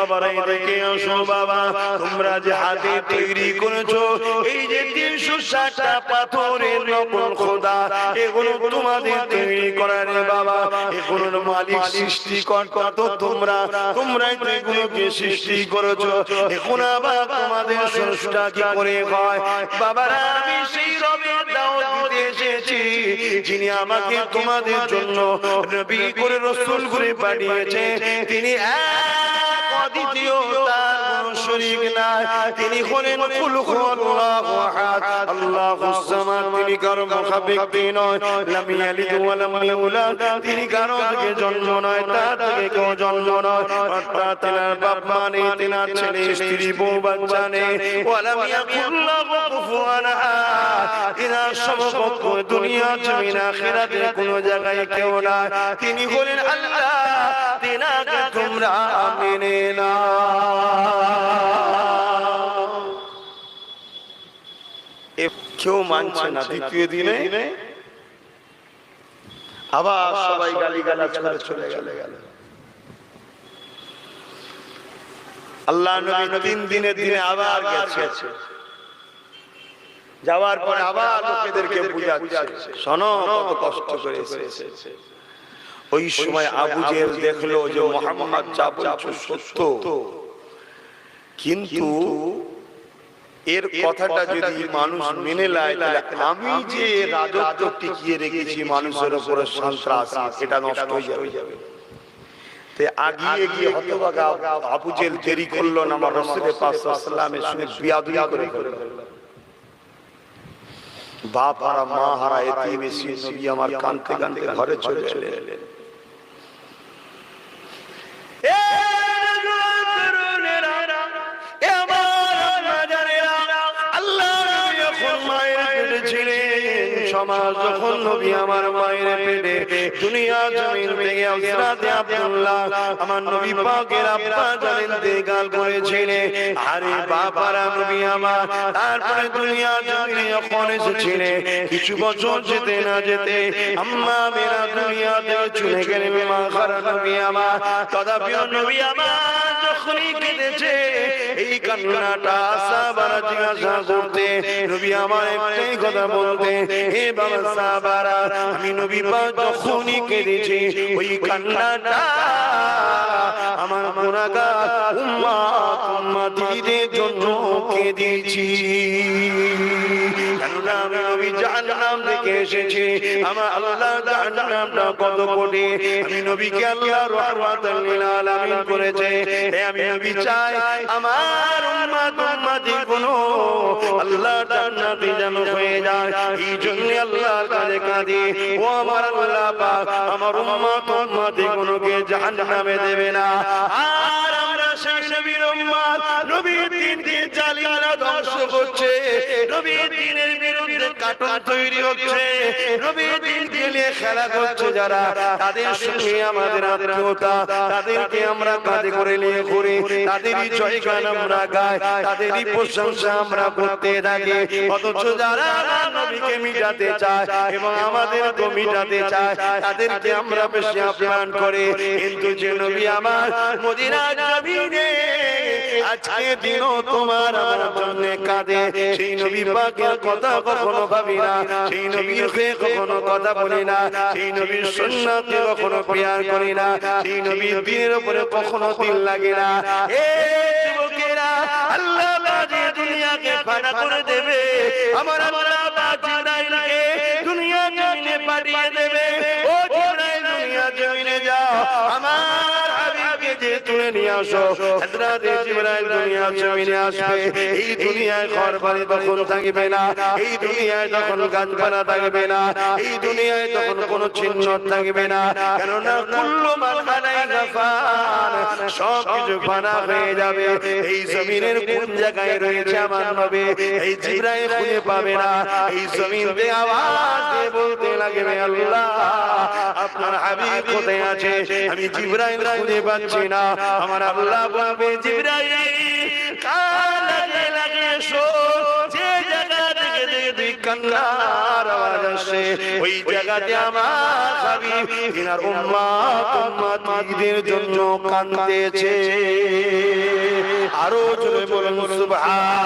বাবারা এদিকে আসো বাবা, তোমরা যে হাতে তৈরি করেছো এই যে 360টা পাথরের নকল খোদা, এগুলো তোমাদের তৈরি করা রে বাবা। এগুলোর মালিক সৃষ্টিকর্তা তো তোমরাই তো এগুলোকে সৃষ্টি করেছো। এখন আবার তোমাদের স্রষ্টা কি করে হয়? বাবারা, আমি সেই রবের দাওয়াত দিতে এসেছি যিনি আমাকে তোমাদের জন্য নবী করে রাসূল করে পাঠিয়েছে। তিনি দ্বিতীয়, তার কোনো শরীক নাই। তিনি হলেন কুল হুয়াল্লাহু আহাদ, আল্লাহুস সামাদ। তিনি কারো মুখাপেক্ষী নয়, লাম ইয়ালিদ ওয়া লাম ইউলাদ। তিনি কারো থেকে জন্ম নয়, তার থেকে কেউ জন্ম নয়। অর্থাৎ তিনার বাপ মা নেই, তিনার ছেলে স্ত্রী বউ বাচ্চা নেই। ওয়া লাম ইয়াকুল লাহু কুফুয়ান আহাদ। তিনার সমকক্ষ দুনিয়া জমিন আখিরাতে কোনো জায়গায় কেউ নাই। তিনি হলেন আল্লাহ, তিনাকে তোমরা মেনে না। কেউ মানছে না। দ্বিতীয় দিনে আবার সবাই গালিগালাজ করে চলে গেল। আল্লাহ নবী 3 দিনের দিনে আবার গেছে। যাওয়ার পরে আবার লোকেদেরকে বুঝাচ্ছে, শোনো কত কষ্ট করে এসেছে। ওই সময় আবু জেহেল দেখলো যে মুহাম্মদ যা বলছে সত্য, কিন্তু এর কথাটা যদি মানুষ মেনে নেয় তাহলে আমি যে রাজত্ব টিকিয়ে রেখেছি মানুষের উপরে সন্ত্রাস, এটা নষ্ট হয়ে যাবে। তাই আগিয়ে গিয়ে হতভাগা আবু জেহেল দেরি করলো না, আমার রাসূল পাক সাল্লাল্লাহু আলাইহি ওয়াসাল্লামের সঙ্গে বিয়াদবি করে বাপ হারা মা হারা এতিম এসে নবী আমার কাঁদতে কাঁদতে ঘরে চলে এলেন। সমাজ যখন নবী আমার মায়ের পেটে দুনিয়া জমিন থেকে হযরতে আব্দুল্লাহ আমার নবী পাকের আব্বা জানেন দেগাল করেছিলেন। আরে বাবারা, নবী আমার তারপরে দুনিয়া জমিনে যখন এসেছিলেন, কিছু বছর যেতে না যেতে আম্মা মেরা দুনিয়া থেকে চলে গেলেন। মা খারা নবী আমার, তথাপি নবী আমার যখনই কেঁদেছে এই কান্নাটা সাহাবারা জিজ্ঞাসা করতে, নবী আমার একটাই কথা বলতে, হে বাবা সাহাবারা, আমি নবী পাক যখনই কেঁদেছি ওই কান্নাটা আমার গুনাহগার উম্মতীদের জন্য কেঁদেছি। কেননা আমি নবী জাহান্নাম থেকে এসেছি, আমার আল্লাহ জাহান্নামটা কত কোটি, আমি নবীকে আল্লাহ রাহমাতুল লিল আলামিন করেছে। আমি নবী চাই আমার উম্মতি গুলো আল্লাহ জান্নাতি যেন হয়ে যায়। এই জন্য আল্লাহর কাছে কাঁদি, ও আমার আল্লাহ পাক আমার উম্মতি গুলোকে জাহান্নামে দেবে না। আর আমরা সেই নবীর উম্মত, নবীর দ্বীনকে জালিমরা ধ্বংস করছে, নবীর দ্বীনের বিরুদ্ধে কাটন তৈরি হচ্ছে, নবীর দ্বীনকে নিয়ে খেলা করছে যারা, তাদের সঙ্গে আমাদের আত্মীয়তা, তাদেরকে আমরা কাঁধে করে নিয়ে ঘুরি, তাদেরই জয়গান আমরা গাই, তাদেরই প্রশংসা আমরা করতে থাকি। অথচ যারা নবীকে মিটাতে চায় এবং আমাদেরকে মিটাতে চায় তাদেরকে আমরা বেশি আপ্যায়ন করি। কিন্তু যে নবী আমার মদিনার জমিনে আজকে দিনও তোমার আমার জন্য কাঁদে, সেই নবী পাকের কথা কখনো ভাবি না, সেই নবীর হয়ে কখনো কথা বলি না, সেই নবীর সুন্নাতকে কখনো প্রিয়ার করি না, সেই নবীর দ্বীনের উপরে কখনো দিল লাগে না। যুবকেরা, আল্লাহ বাজে দুনিয়াকে ফানা করে দেবে, আমার আল্লাহ জিবরাইলকে দুনিয়া জমিনে পাঠিয়ে দেবে। ও জিবরাইল, দুনিয়া জমিনে যাও, আমার হাবিবকে যে তুলে নিয়ে আসো। হযরতে জিবরাইল দুনিয়া জমিনে আসবে। এই দুনিয়ায় ঘরবাড়ি তখন থাকবে না, এই দুনিয়ায় তখন গাছপালা থাকবে না, এই দুনিয়ায় তখন কোনো চিহ্ন থাকবে না। কেননা কুল্লু মান আলাইহা ফান, সব কিছু ফানা হয়ে যাবে। এই জমিনের কোন জায়গায় রয়েছে আমার নবী, এই জিবরাইল খুঁজে পাবে না। এই জমিনতে আওয়াজ দিয়ে বলতে লাগবে, আল্লাহ আপনার হাবিব কোথায় আছে? আমি জিবরাইল খুঁজে পাচ্ছি না। আমার আল্লাহ বলবে, জিবরাইল লাগে লাগে এসো, যে জায়গা থেকে দেখবি কান্নার আওয়াজ আসে ওই জায়গাতে আমার হাবিব তিনার উম্মত উম্মতীদের জন্য কাঁদতেছে। আরো জোরে বলুন সুবহান।